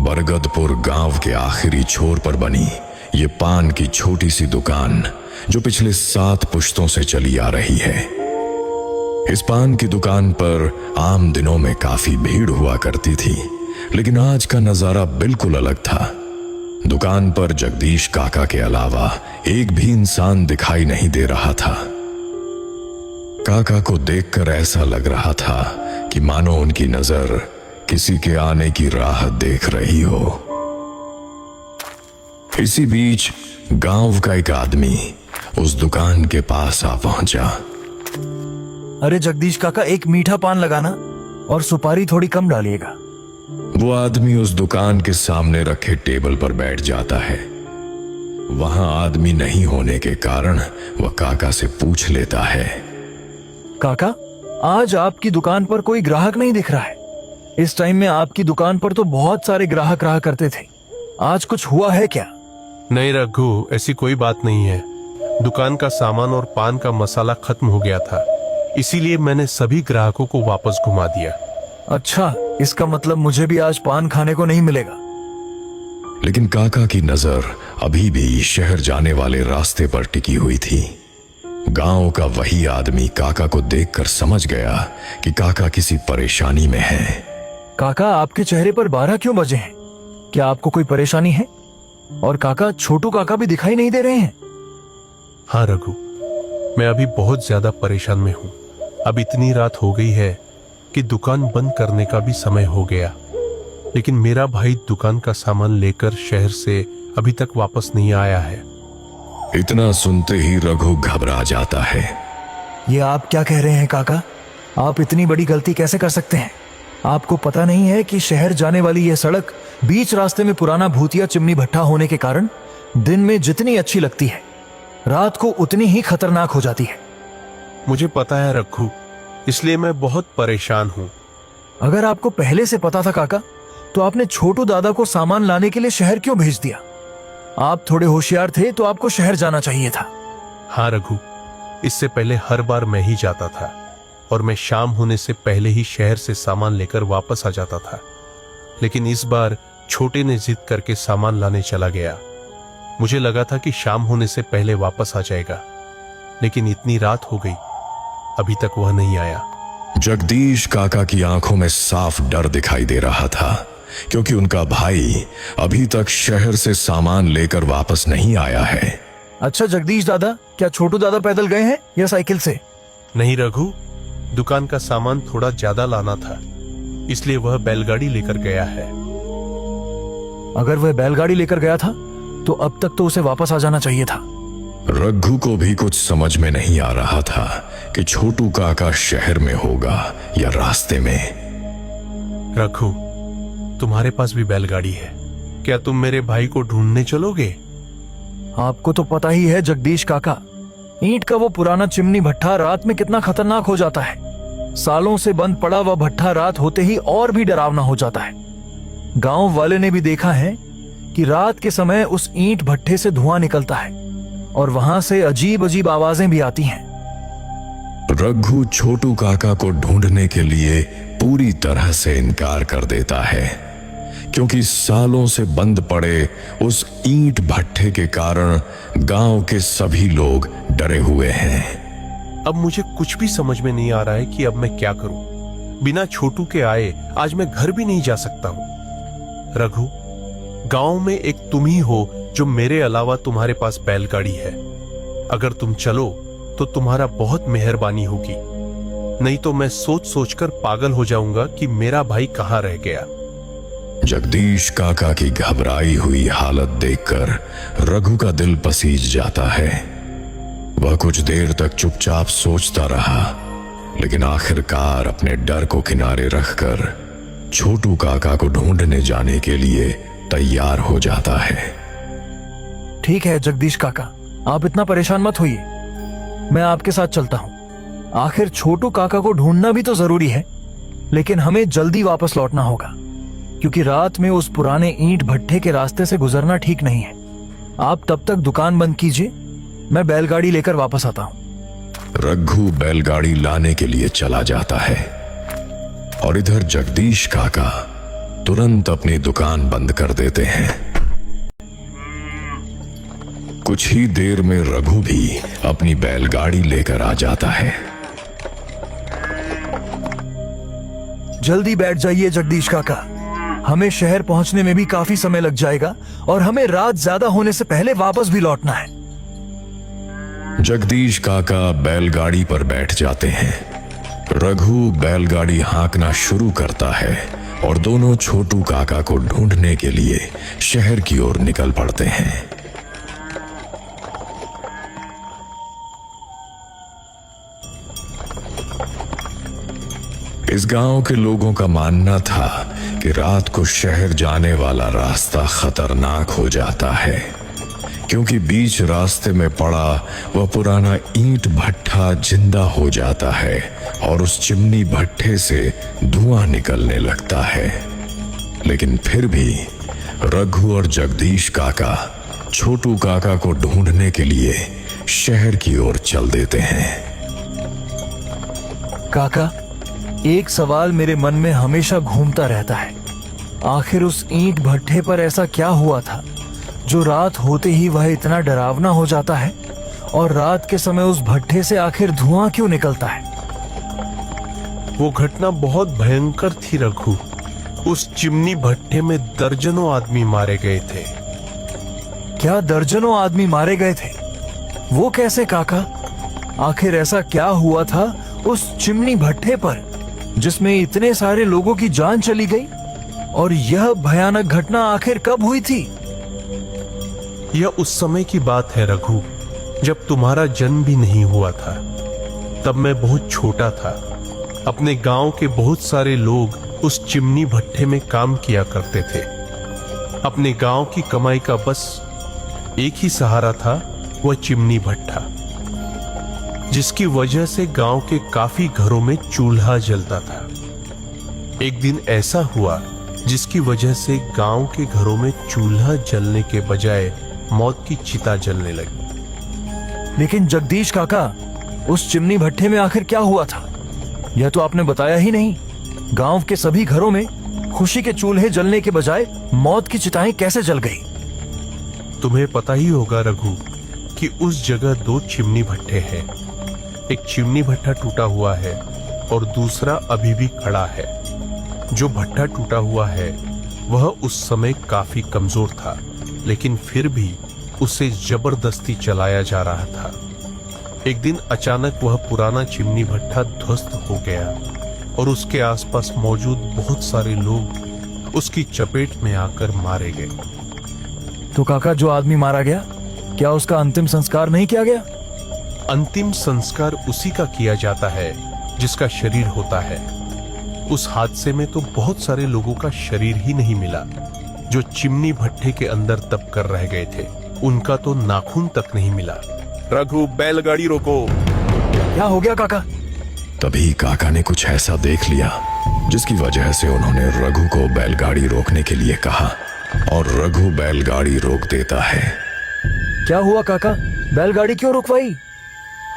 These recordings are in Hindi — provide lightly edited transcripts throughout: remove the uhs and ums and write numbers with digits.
बरगदपुर गांव के आखिरी छोर पर बनी ये पान की छोटी सी दुकान जो पिछले 7 पुश्तों से चली आ रही है। इस पान की दुकान पर आम दिनों में काफी भीड़ हुआ करती थी, लेकिन आज का नजारा बिल्कुल अलग था। दुकान पर जगदीश काका के अलावा एक भी इंसान दिखाई नहीं दे रहा था। काका को देखकर ऐसा लग रहा था कि मानो उनकी नजर किसी के आने की राह देख रही हो। इसी बीच गांव का एक आदमी उस दुकान के पास आ पहुंचा। अरे जगदीश काका, एक मीठा पान लगाना और सुपारी थोड़ी कम डालिएगा। वो आदमी उस दुकान के सामने रखे टेबल पर बैठ जाता है। वहां आदमी नहीं होने के कारण वह काका से पूछ लेता है, काका, आज आपकी दुकान पर कोई ग्राहक नहीं दिख रहा है। इस टाइम में आपकी दुकान पर तो बहुत सारे ग्राहक रहा करते थे। आज कुछ हुआ है क्या? नहीं रघु, ऐसी कोई बात नहीं है। दुकान का सामान और पान का मसाला खत्म हो गया था, इसीलिए मैंने सभी ग्राहकों को वापस घुमा दिया। अच्छा, इसका मतलब मुझे भी आज पान खाने को नहीं मिलेगा। लेकिन काका की नजर अभी भी शहर जाने वाले रास्ते पर टिकी हुई थी। गांव का वही आदमी काका को देखकर समझ गया कि काका किसी परेशानी में है। काका, आपके चेहरे पर 12 क्यों बजे हैं? क्या आपको कोई परेशानी है? और काका, छोटू काका भी दिखाई नहीं दे रहे हैं। हाँ रघु, मैं अभी बहुत ज्यादा परेशान में हूँ। अब इतनी रात हो गई है कि दुकान बंद करने का भी समय हो गया, लेकिन मेरा भाई दुकान का सामान लेकर शहर से अभी तक वापस नहीं आया है। इतना सुनते ही रघु घबरा जाता है। ये आप क्या कह रहे हैं काका? आप इतनी बड़ी गलती कैसे कर सकते हैं? आपको पता नहीं है कि शहर जाने वाली यह सड़क बीच रास्ते में पुराना भूतिया चिमनी भट्ठा होने के कारण दिन में जितनी अच्छी लगती है, रात को उतनी ही खतरनाक हो जाती है। मुझे पता है रघु, इसलिए मैं बहुत परेशान हूँ। अगर आपको पहले से पता था काका, तो आपने छोटू दादा को सामान लाने के लिए शहर क्यों भेज दिया? आप थोड़े होशियार थे तो आपको शहर जाना चाहिए था। हाँ रघु, इससे पहले हर बार मैं ही जाता था और मैं शाम होने से पहले ही शहर से सामान लेकर वापस आ जाता था। लेकिन इस बार छोटे ने जिद करके सामान लाने चला गया। मुझे लगा था कि शाम होने से पहले वापस आ जाएगा, लेकिन इतनी रात हो गई, अभी तक वह नहीं आया। जगदीश काका की आंखों में साफ डर दिखाई दे रहा था, क्योंकि उनका भाई अभी तक शहर से सामान लेकर वापस नहीं आया है। अच्छा जगदीश दादा, क्या छोटू दादा पैदल गए हैं या साइकिल से? नहीं रघु, दुकान का सामान थोड़ा ज्यादा लाना था, इसलिए वह बैलगाड़ी लेकर गया है। अगर वह बैलगाड़ी लेकर गया था तो अब तक तो उसे वापस आ जाना चाहिए था। रघु को भी कुछ समझ में नहीं आ रहा था कि छोटू काका शहर में होगा या रास्ते में। रघु, तुम्हारे पास भी बैलगाड़ी है, क्या तुम मेरे भाई को ढूंढने चलोगे? आपको तो पता ही है जगदीश काका, ईंट का वो पुराना चिमनी भट्ठा रात में कितना खतरनाक हो जाता है। सालों से बंद पड़ा वह भट्ठा रात होते ही और भी डरावना हो जाता है। गांव वाले ने भी देखा है कि रात के समय उस ईंट भट्ठे से धुआं निकलता है और वहां से अजीब अजीब आवाजें भी आती हैं। रघु छोटू काका को ढूंढने के लिए पूरी तरह से इनकार कर देता है, क्योंकि सालों से बंद पड़े उस ईंट भट्ठे के कारण गांव के सभी लोग डरे हुए हैं। अब मुझे कुछ भी समझ में नहीं आ रहा है कि अब मैं क्या करूं। बिना छोटू के आए आज मैं घर भी नहीं जा सकता हूं। रघु, गांव में एक तुम ही हो जो मेरे अलावा तुम्हारे पास बैलगाड़ी है। अगर तुम चलो तो तुम्हारा बहुत मेहरबानी होगी, नहीं तो मैं सोच सोचकर पागल हो जाऊंगा कि मेरा भाई कहां रह गया। जगदीश काका की घबराई हुई हालत देखकर रघु का दिल पसीज जाता है। वह कुछ देर तक चुपचाप सोचता रहा, लेकिन आखिरकार अपने डर को किनारे रखकर छोटू काका को ढूंढने जाने के लिए तैयार हो जाता है। ठीक है जगदीश काका, आप इतना परेशान मत होइए, मैं आपके साथ चलता हूं। आखिर छोटू काका को ढूंढना भी तो जरूरी है, लेकिन हमें जल्दी वापस लौटना होगा, क्योंकि रात में उस पुराने ईंट भट्ठे के रास्ते से गुजरना ठीक नहीं है। आप तब तक दुकान बंद कीजिए, मैं बैलगाड़ी लेकर वापस आता हूं। रघु बैलगाड़ी लाने के लिए चला जाता है और इधर जगदीश काका तुरंत अपनी दुकान बंद कर देते हैं। कुछ ही देर में रघु भी अपनी बैलगाड़ी लेकर आ जाता है। जल्दी बैठ जाइए जगदीश काका, हमें शहर पहुंचने में भी काफी समय लग जाएगा और हमें रात ज्यादा होने से पहले वापस भी लौटना है। जगदीश काका बैलगाड़ी पर बैठ जाते हैं। रघु बैलगाड़ी हाँकना शुरू करता है और दोनों छोटू काका को ढूंढने के लिए शहर की ओर निकल पड़ते हैं। इस गांव के लोगों का मानना था कि रात को शहर जाने वाला रास्ता खतरनाक हो जाता है, क्योंकि बीच रास्ते में पड़ा वह पुराना ईंट भट्ठा जिंदा हो जाता है और उस चिमनी भट्ठे से धुआं निकलने लगता है। लेकिन फिर भी रघु और जगदीश काका छोटू काका को ढूंढने के लिए शहर की ओर चल देते हैं। काका, एक सवाल मेरे मन में हमेशा घूमता रहता है। आखिर उस ईंट भट्ठे पर ऐसा क्या हुआ था जो रात होते ही वह इतना डरावना हो जाता है, और रात के समय उस भट्ठे से आखिर धुआं क्यों निकलता है? वो घटना बहुत भयंकर थी रघु। उस चिमनी भट्ठे में दर्जनों आदमी मारे गए थे। क्या दर्जनों आदमी मारे गए थे? वो कैसे काका? आखिर ऐसा क्या हुआ था उस चिमनी भट्ठे पर जिसमें इतने सारे लोगों की जान चली गई? और यह भयानक घटना आखिर कब हुई थी? यह उस समय की बात है रघु, जब तुम्हारा जन्म भी नहीं हुआ था। तब मैं बहुत छोटा था। अपने गांव के बहुत सारे लोग उस चिमनी भट्ठे में काम किया करते थे। अपने गांव की कमाई का बस एक ही सहारा था, वह चिमनी भट्ठा, जिसकी वजह से गांव के काफी घरों में चूल्हा जलता था। एक दिन ऐसा हुआ जिसकी वजह से गांव के घरों में चूल्हा जलने के बजाय मौत की चिता जलने लगी। लेकिन जगदीश काका, उस चिमनी भट्ठे में आखिर क्या हुआ था? यह तो आपने बताया ही नहीं। गांव के सभी घरों में खुशी के चूल्हे जलने के बजाय मौत की चिताएं कैसे जल गई? तुम्हें पता ही होगा रघु कि उस जगह दो चिमनी भट्ठे हैं। एक चिमनी भट्ठा टूटा हुआ है और दूसरा अभी भी खड़ा है। जो भट्ठा टूटा हुआ है वह उस समय काफी कमजोर था, लेकिन फिर भी उसे जबरदस्ती चलाया जा रहा था। एक दिन अचानक वह पुराना चिमनी भट्ठा ध्वस्त हो गया और उसके आसपास मौजूद बहुत सारे लोग उसकी चपेट में आकर मारे गए। तो काका, जो आदमी मारा गया, क्या उसका अंतिम संस्कार नहीं किया गया? अंतिम संस्कार उसी का किया जाता है जिसका शरीर होता है। उस हादसे में तो बहुत सारे लोगों का शरीर ही नहीं मिला। जो चिमनी भट्ठे के अंदर दब कर रह गए थे, उनका तो नाखून तक नहीं मिला। रघु, बैलगाड़ी रोको। क्या हो गया काका? तभी काका ने कुछ ऐसा देख लिया जिसकी वजह से उन्होंने रघु को बैलगाड़ी रोकने के लिए कहा, और रघु बैलगाड़ी रोक देता है। क्या हुआ काका? बैलगाड़ी क्यों रुकवाई?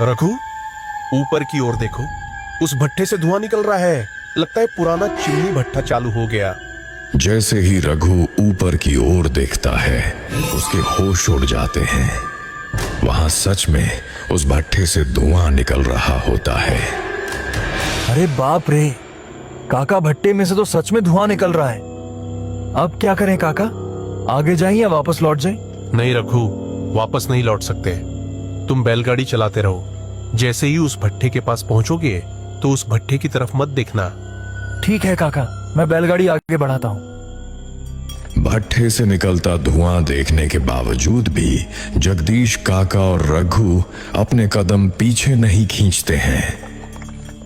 रघु, ऊपर की ओर देखो, उस भट्ठे से धुआं निकल रहा है। लगता है पुराना चिमनी भट्ठा चालू हो गया। जैसे ही रघु ऊपर की ओर देखता है, उसके होश उड़ जाते हैं। वहां सच में उस भट्ठे से धुआं निकल रहा होता है। अरे बाप रे काका, भट्टे में से तो सच में धुआं निकल रहा है। अब क्या करें काका? आगे जाएं या वापस लौट जाएं? नहीं रघु, वापस नहीं लौट सकते। तुम बैलगाड़ी चलाते रहो। जैसे ही उस भट्ठे के पास पहुंचोगे तो उस भट्ठे की तरफ मत देखना। ठीक है काका, मैं बैलगाड़ी आगे बढ़ाता हूं। भट्ठे से निकलता धुआं देखने के बावजूद भी जगदीश काका और रघु अपने कदम पीछे नहीं खींचते हैं।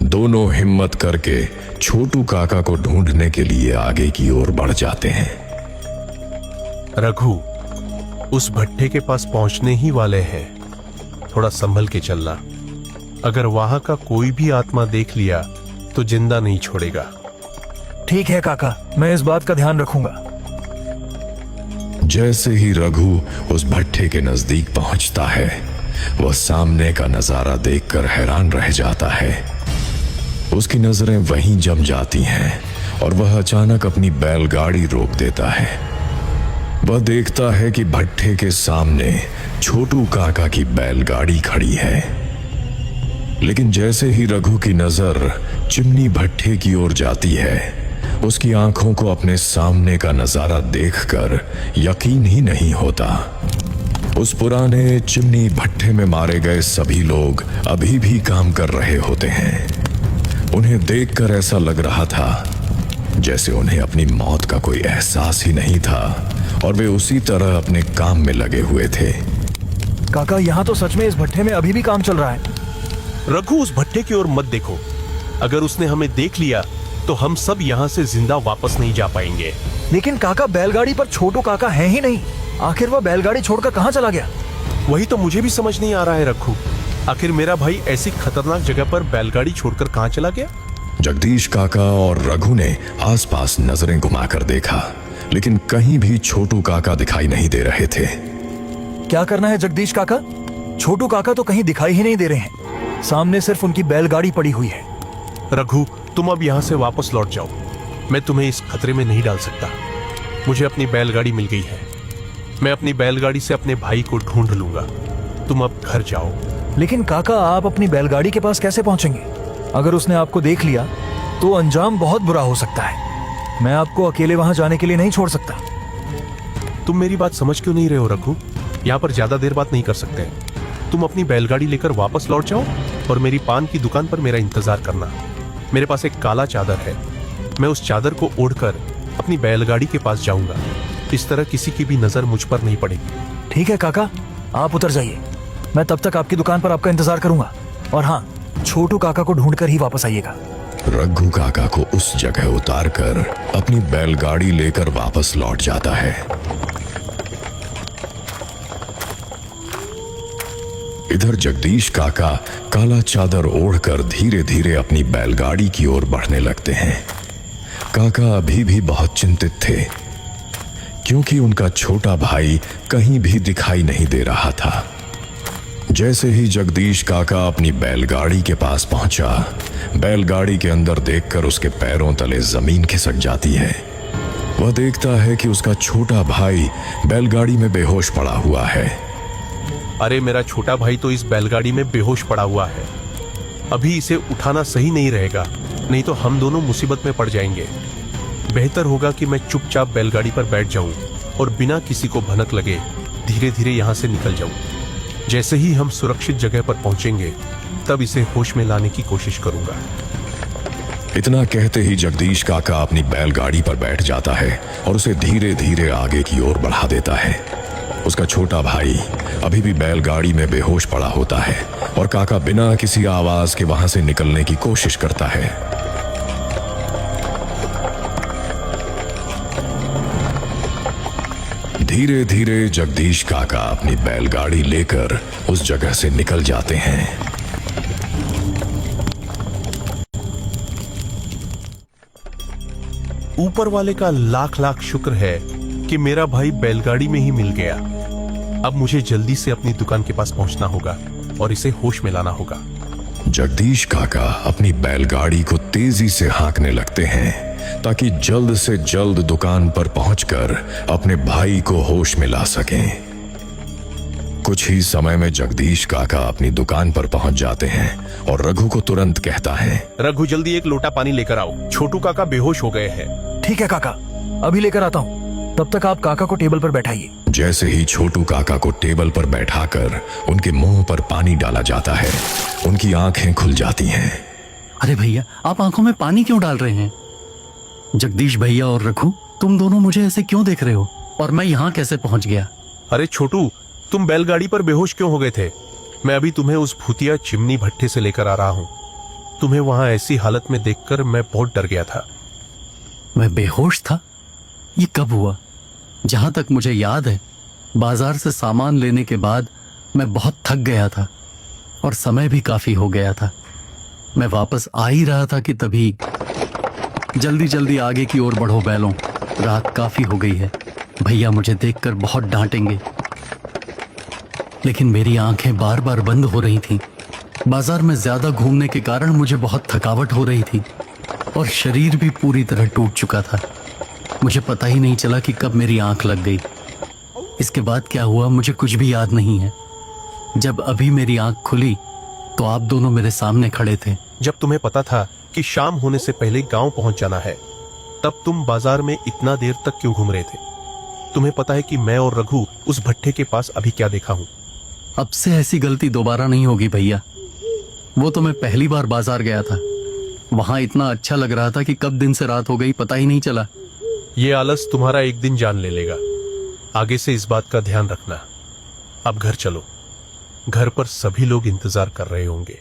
दोनों हिम्मत करके छोटू काका को ढूंढने के लिए आगे की ओर बढ़ जाते हैं। रघु, उस भट्ठे के पास पहुंचने ही वाले हैं। थोड़ा संभल के चलना। अगर वहां का कोई भी आत्मा देख लिया तो जिंदा नहीं छोड़ेगा। ठीक है काका, मैं इस बात का ध्यान रखूंगा। जैसे ही रघु उस भट्ठे के नजदीक पहुंचता है, वह सामने का नजारा देखकर हैरान रह जाता है। उसकी नजरें वहीं जम जाती हैं और वह अचानक अपनी बैलगाड़ी रोक देता है। वह देखता है कि भट्ठे के सामने छोटू काका की बैलगाड़ी खड़ी है। लेकिन जैसे ही रघु की नजर चिमनी भट्ठे की ओर जाती है, उसकी आंखों को अपने सामने का नजारा देखकर यकीन ही नहीं होता। उस पुराने चिमनी भट्ठे में मारे गए सभी लोग अभी भी काम कर रहे होते हैं। उन्हें देखकर ऐसा लग रहा था जैसे उन्हें अपनी मौत का कोई एहसास ही नहीं था और वे उसी तरह अपने काम में लगे हुए थे। काका, यहाँ तो सच में इस भट्ठे में अभी भी काम चल रहा है। रघु, उस भट्ठे की ओर मत देखो। अगर उसने हमें देख लिया तो हम सब यहाँ से जिंदा वापस नहीं जा पाएंगे। लेकिन काका, बैलगाड़ी पर छोटू काका है ही नहीं। आखिर वह बैलगाड़ी छोड़कर कहाँ चला गया? वही तो मुझे भी समझ नहीं आ रहा है रघु। आखिर मेरा भाई ऐसी खतरनाक जगह पर बैलगाड़ी छोड़कर कहाँ चला गया? जगदीश काका और रघु ने आसपास नजरें घुमाकर देखा, लेकिन कहीं भी छोटू काका दिखाई नहीं दे रहे थे। क्या करना है जगदीश काका? छोटू काका तो कहीं दिखाई ही नहीं दे रहे हैं। सामने सिर्फ उनकी बैलगाड़ी पड़ी हुई है। रघु, तुम अब यहाँ से वापस लौट जाओ। मैं तुम्हें इस खतरे में नहीं डाल सकता। मुझे अपनी बैलगाड़ी मिल गई है। मैं अपनी बैलगाड़ी से अपने भाई को ढूंढ लूंगा। तुम अब घर जाओ। लेकिन काका, आप अपनी बैलगाड़ी के पास कैसे पहुंचेंगे? अगर उसने आपको देख लिया तो अंजाम बहुत बुरा हो सकता है। मैं आपको अकेले वहां जाने के लिए नहीं छोड़ सकता। तुम मेरी बात समझ क्यों नहीं रहे हो रघु? यहाँ पर ज्यादा देर बात नहीं कर सकते। तुम अपनी बैलगाड़ी लेकर वापस लौट जाओ और मेरी पान की दुकान पर मेरा इंतजार करना। मेरे पास एक काला चादर है। मैं उस चादर को ओढ़कर अपनी बैलगाड़ी के पास जाऊंगा। इस तरह किसी की भी नजर मुझ पर नहीं पड़ेगी। ठीक है काका, आप उतर जाइए। मैं तब तक आपकी दुकान पर आपका इंतजार करूंगा। और हाँ, छोटू काका को ढूंढकर ही वापस आइएगा। रघु काका को उस जगह उतारकर अपनी बैलगाड़ी लेकर वापस लौट जाता है। इधर जगदीश काका काला चादर ओढ़कर धीरे धीरे अपनी बैलगाड़ी की ओर बढ़ने लगते हैं। काका अभी भी बहुत चिंतित थे, क्योंकि उनका छोटा भाई कहीं भी दिखाई नहीं दे रहा था। जैसे ही जगदीश काका अपनी बैलगाड़ी के पास पहुंचा, बैलगाड़ी के अंदर देखकर उसके पैरों तले जमीन खिसक जाती है। वह देखता है कि उसका छोटा भाई बैलगाड़ी में बेहोश पड़ा हुआ है। अरे, मेरा छोटा भाई तो इस बैलगाड़ी में बेहोश पड़ा हुआ है। अभी इसे उठाना सही नहीं रहेगा, नहीं तो हम दोनों मुसीबत में पड़ जाएंगे। बेहतर होगा कि मैं चुपचाप बैलगाड़ी पर बैठ जाऊं और बिना किसी को भनक लगे धीरे धीरे यहां से निकल जाऊं। जैसे ही हम सुरक्षित जगह पर पहुंचेंगे तब इसे होश में लाने की कोशिश करूंगा। इतना कहते ही जगदीश काका अपनी बैलगाड़ी पर बैठ जाता है और उसे धीरे धीरे आगे की ओर बढ़ा देता है। उसका छोटा भाई अभी भी बैलगाड़ी में बेहोश पड़ा होता है और काका बिना किसी आवाज के वहां से निकलने की कोशिश करता है। धीरे धीरे जगदीश काका अपनी बैलगाड़ी लेकर उस जगह से निकल जाते हैं। ऊपर वाले का लाख लाख शुक्र है कि मेरा भाई बैलगाड़ी में ही मिल गया। अब मुझे जल्दी से अपनी दुकान के पास पहुंचना होगा और इसे होश में लाना होगा। जगदीश काका अपनी बैलगाड़ी को तेजी से हाँकने लगते हैं ताकि जल्द से जल्द दुकान पर पहुंचकर अपने भाई को होश में ला सकें। कुछ ही समय में जगदीश काका अपनी दुकान पर पहुंच जाते हैं और रघु को तुरंत कहता है, रघु, जल्दी एक लोटा पानी लेकर आओ। छोटू काका बेहोश हो गए हैं। ठीक है काका, अभी लेकर आता हूँ। तब तक आप काका को टेबल पर बैठाइए। जैसे ही छोटू काका को टेबल पर बैठाकर उनके मुंह पर पानी डाला जाता है, उनकी आंखें खुल जाती हैं। अरे भैया, आप आंखों में पानी क्यों डाल रहे हैं? जगदीश भैया और रघु, तुम दोनों मुझे ऐसे क्यों देख रहे हो? और मैं यहाँ कैसे पहुंच गया? अरे छोटू, तुम बैलगाड़ी पर बेहोश क्यों हो गए थे? मैं अभी तुम्हें उस भूतिया चिमनी भट्ठे से लेकर आ रहा हूँ। तुम्हें वहां ऐसी हालत में देखकर मैं बहुत डर गया था। मैं बेहोश था? ये कब हुआ? जहां तक मुझे याद है, बाजार से सामान लेने के बाद मैं बहुत थक गया था और समय भी काफी हो गया था। मैं वापस आ ही रहा था कि तभी जल्दी जल्दी आगे की ओर बढ़ो बैलों, रात काफी हो गई है। भैया मुझे देखकर बहुत डांटेंगे। लेकिन मेरी आंखें बार बार बंद हो रही थीं। बाजार में ज्यादा घूमने के कारण मुझे बहुत थकावट हो रही थी और शरीर भी पूरी तरह टूट चुका था। मुझे पता ही नहीं चला कि कब मेरी आंख लग गई। इसके बाद क्या हुआ मुझे कुछ भी याद नहीं है। जब अभी मेरी आंख खुली तो आप दोनों मेरे सामने खड़े थे। जब तुम्हें पता था कि शाम होने से पहले गांव पहुंच जाना है, तब तुम बाजार में इतना देर तक क्यों घूम रहे थे? तुम्हें पता है कि मैं और रघु उस भट्टे के पास अभी क्या देखा हूं? अब से ऐसी गलती दोबारा नहीं होगी भैया। वो तो मैं पहली बार बाजार गया था, वहां इतना अच्छा लग रहा था कि कब दिन से रात हो गई पता ही नहीं चला। ये आलस तुम्हारा एक दिन जान ले लेगा। आगे से इस बात का ध्यान रखना। अब घर चलो, घर पर सभी लोग इंतजार कर रहे होंगे।